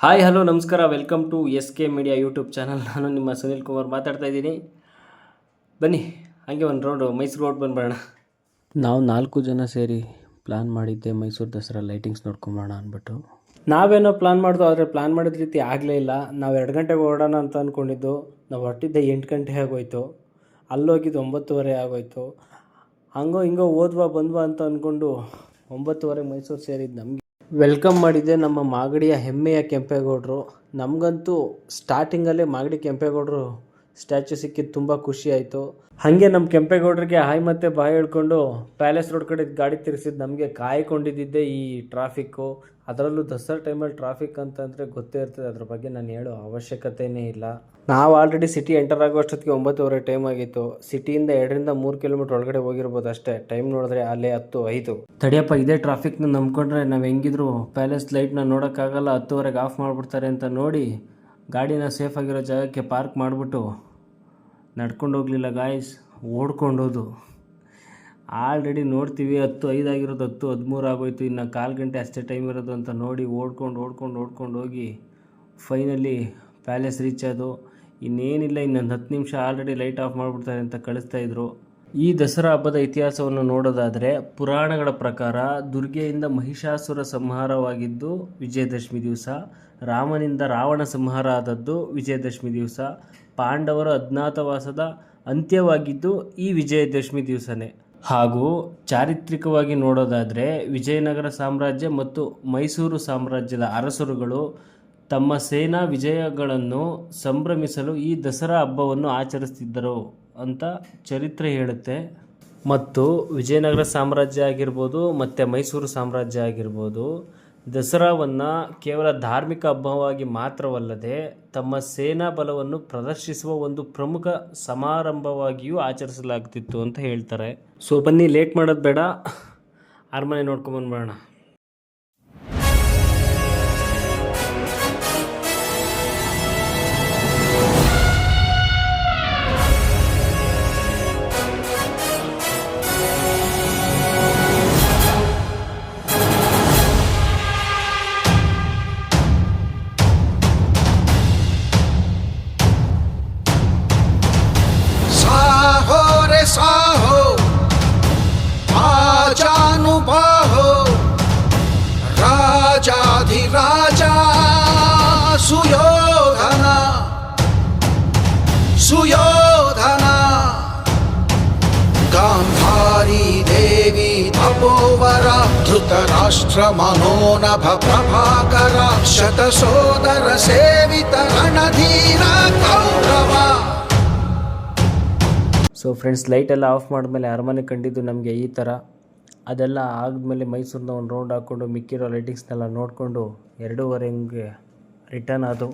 Hi hello ನಮಸ್ಕಾರ, welcome to S K media YouTube channel. ನಾನು ನಿಮ್ಮ ಸುನಿಲ್ ಕುಮಾರ್ ಮಾತಾಡ್ತಾ ಇದ್ದೀನಿ. ಬನ್ನಿ ಹಾಗೆ ಒಂದು ರೌಂಡು ಮೈಸೂರು ರೋಡ್ ಬಂದ್ಬಿಡೋಣ. ನಾವು 4 ಜನ ಸೇರಿ ಪ್ಲ್ಯಾನ್ ಮಾಡಿದ್ದೆ ಮೈಸೂರು ದಸರಾ ಲೈಟಿಂಗ್ಸ್ ನೋಡ್ಕೊಂಬೋಣ ಅಂದ್ಬಿಟ್ಟು. ನಾವೇನೋ ಪ್ಲ್ಯಾನ್ ಮಾಡಿದ್ವು, ಆದರೆ ಪ್ಲ್ಯಾನ್ ಮಾಡಿದ ರೀತಿ ಆಗಲೇ ಇಲ್ಲ. ನಾವು 2 ಗಂಟೆಗೆ ಹೊರಡೋಣ ಅಂತ ಅಂದ್ಕೊಂಡಿದ್ದು, ನಾವು ಹೊರಟಿದ್ದೆ 8 ಗಂಟೆ ಆಗೋಯ್ತು. ಅಲ್ಲೋಗಿದ್ದು 9:30 ಆಗೋಯ್ತು. ಹಂಗೋ ಹಿಂಗೋ ಹೋದ್ವಾ ಬಂದ್ವಾ ಅಂತ ಅಂದ್ಕೊಂಡು 9:30 ಮೈಸೂರು ಸೇರಿದ್ದು. ನಮಗೆ ವೆಲ್ಕಮ್ ಮಾಡಿದ್ದೆ ನಮ್ಮ ಮಾಗಡಿಯ ಹೆಮ್ಮೆಯ ಕೆಂಪೇಗೌಡರು. ನಮಗಂತೂ ಸ್ಟಾರ್ಟಿಂಗಲ್ಲೇ ಮಾಗಡಿ ಕೆಂಪೇಗೌಡರು ಸ್ಟ್ಯಾಚ್ಯೂ ಸಿಕ್ಕಿದ್ದು ತುಂಬ ಖುಷಿ ಆಯಿತು. ಹಾಗೆ ನಮ್ಮ ಕೆಂಪೇಗೌಡರಿಗೆ ಹಾಯ್ ಮತ್ತು ಬಾಯ್ ಹೇಳ್ಕೊಂಡು ಪ್ಯಾಲೇಸ್ ರೋಡ್ ಕಡೆ ಗಾಡಿ ತಿರ್ಸಿದ್ದು ನಮಗೆ ಕಾಯ್ಕೊಂಡಿದ್ದೆ ಈ ಟ್ರಾಫಿಕ್ಕು. ಅದರಲ್ಲೂ ದಸರಾ ಟೈಮಲ್ಲಿ ಟ್ರಾಫಿಕ್ ಅಂತಂದರೆ ಗೊತ್ತೇ ಇರ್ತದೆ, ಅದ್ರ ಬಗ್ಗೆ ನಾನು ಹೇಳೋ ಅವಶ್ಯಕತೆಯೇ ಇಲ್ಲ. ನಾವು ಆಲ್ರೆಡಿ ಸಿಟಿ ಎಂಟರ್ ಆಗೋ ಅಷ್ಟೊತ್ತಿಗೆ 9:30 ಟೈಮ್ ಆಗಿತ್ತು. ಸಿಟಿಯಿಂದ 2-3 ಕಿಲೋಮೀಟ್ರ್ ಒಳಗಡೆ ಹೋಗಿರ್ಬೋದು ಅಷ್ಟೇ. ಟೈಮ್ ನೋಡಿದ್ರೆ ಅಲ್ಲೇ 10:05. ತಡಿಯಪ್ಪ, ಇದೇ ಟ್ರಾಫಿಕ್ನ ನಂಬ್ಕೊಂಡ್ರೆ ನಾವು ಹೆಂಗಿದ್ರು ಪ್ಯಾಲೇಸ್ ಲೈಟ್ನ ನೋಡೋಕ್ಕಾಗಲ್ಲ, 10:30ಗೆ ಆಫ್ ಮಾಡಿಬಿಡ್ತಾರೆ ಅಂತ ನೋಡಿ ಗಾಡಿನ ಸೇಫಾಗಿರೋ ಜಾಗಕ್ಕೆ ಪಾರ್ಕ್ ಮಾಡಿಬಿಟ್ಟು ನಡ್ಕೊಂಡು ಹೋಗಲಿಲ್ಲ ಗಾಯ್ಸ್, ಓಡ್ಕೊಂಡೋದು. ಆಲ್ರೆಡಿ ನೋಡ್ತೀವಿ 10:05 ಆಗಿರೋದು 10:13 ಆಗೋಯ್ತು. ಇನ್ನು 1/4 ಗಂಟೆ ಅಷ್ಟೇ ಟೈಮ್ ಇರೋದು ಅಂತ ನೋಡಿ ಓಡ್ಕೊಂಡು ಹೋಗಿ ಫೈನಲಿ ಪ್ಯಾಲೇಸ್ ರೀಚ್ ಆದವು. ಇನ್ನೇನಿಲ್ಲ, ಇನ್ನೊಂದು 10 ನಿಮಿಷ ಆಲ್ರೆಡಿ ಲೈಟ್ ಆಫ್ ಮಾಡಿಬಿಡ್ತಾರೆ ಅಂತ ಕಳಿಸ್ತಾಯಿದ್ರು. ಈ ದಸರಾ ಹಬ್ಬದ ಇತಿಹಾಸವನ್ನು ನೋಡೋದಾದರೆ ಪುರಾಣಗಳ ಪ್ರಕಾರ ದುರ್ಗೆಯಿಂದ ಮಹಿಷಾಸುರ ಸಂಹಾರವಾಗಿದ್ದು ವಿಜಯದಶಮಿ ದಿವಸ, ರಾಮನಿಂದ ರಾವಣ ಸಂಹಾರ ಆದದ್ದು ವಿಜಯದಶಮಿ ದಿವಸ, ಪಾಂಡವರ ಅಜ್ಞಾತವಾಸದ ಅಂತ್ಯವಾಗಿದ್ದು ಈ ವಿಜಯದಶಮಿ ದಿವಸನೇ. ಹಾಗೂ ಚಾರಿತ್ರಿಕವಾಗಿ ನೋಡೋದಾದರೆ ವಿಜಯನಗರ ಸಾಮ್ರಾಜ್ಯ ಮತ್ತು ಮೈಸೂರು ಸಾಮ್ರಾಜ್ಯದ ಅರಸರುಗಳು ತಮ್ಮ ಸೇನಾ ವಿಜಯಗಳನ್ನು ಸಂಭ್ರಮಿಸಲು ಈ ದಸರಾ ಹಬ್ಬವನ್ನು ಆಚರಿಸ್ತಿದ್ದರು ಅಂತ ಚರಿತ್ರೆ ಹೇಳುತ್ತೆ. ಮತ್ತು ವಿಜಯನಗರ ಸಾಮ್ರಾಜ್ಯ ಆಗಿರ್ಬೋದು ಮತ್ತು ಮೈಸೂರು ಸಾಮ್ರಾಜ್ಯ ಆಗಿರ್ಬೋದು, ದಸರಾವನ್ನು ಕೇವಲ ಧಾರ್ಮಿಕ ಹಬ್ಬವಾಗಿ ಮಾತ್ರವಲ್ಲದೆ ತಮ್ಮ ಸೇನಾ ಬಲವನ್ನು ಪ್ರದರ್ಶಿಸುವ ಒಂದು ಪ್ರಮುಖ ಸಮಾರಂಭವಾಗಿಯೂ ಆಚರಿಸಲಾಗ್ತಿತ್ತು ಅಂತ ಹೇಳ್ತಾರೆ. ಸೊ ಬನ್ನಿ, ಲೇಟ್ ಮಾಡೋದು ಬೇಡ, ಅರಮನೆ ನೋಡ್ಕೊಂಬಂದ್ಬಿಡೋಣ. साहो आजानुबाहो राजाधिराजा सुयोधना सुयोधना गांधारी देवी तपोवरा धृतराष्ट्र मनोनभ प्रभाकरा शतसोदर सेवित रणधीर कौरव. ಸೊ ಫ್ರೆಂಡ್ಸ್, ಲೈಟೆಲ್ಲ ಆಫ್ ಮಾಡಿದ್ಮೇಲೆ ಅರಮನೆ ಕಂಡಿದ್ದು ನಮಗೆ ಈ ಥರ. ಅದೆಲ್ಲ ಆದಮೇಲೆ ಮೈಸೂರನ್ನ ಒಂದು ರೌಂಡ್ ಹಾಕ್ಕೊಂಡು ಮಿಕ್ಕಿರೋ ಲೈಟಿಂಗ್ಸ್ನೆಲ್ಲ ನೋಡಿಕೊಂಡು 2:30 ರಿಟರ್ನ್ ಆದವು.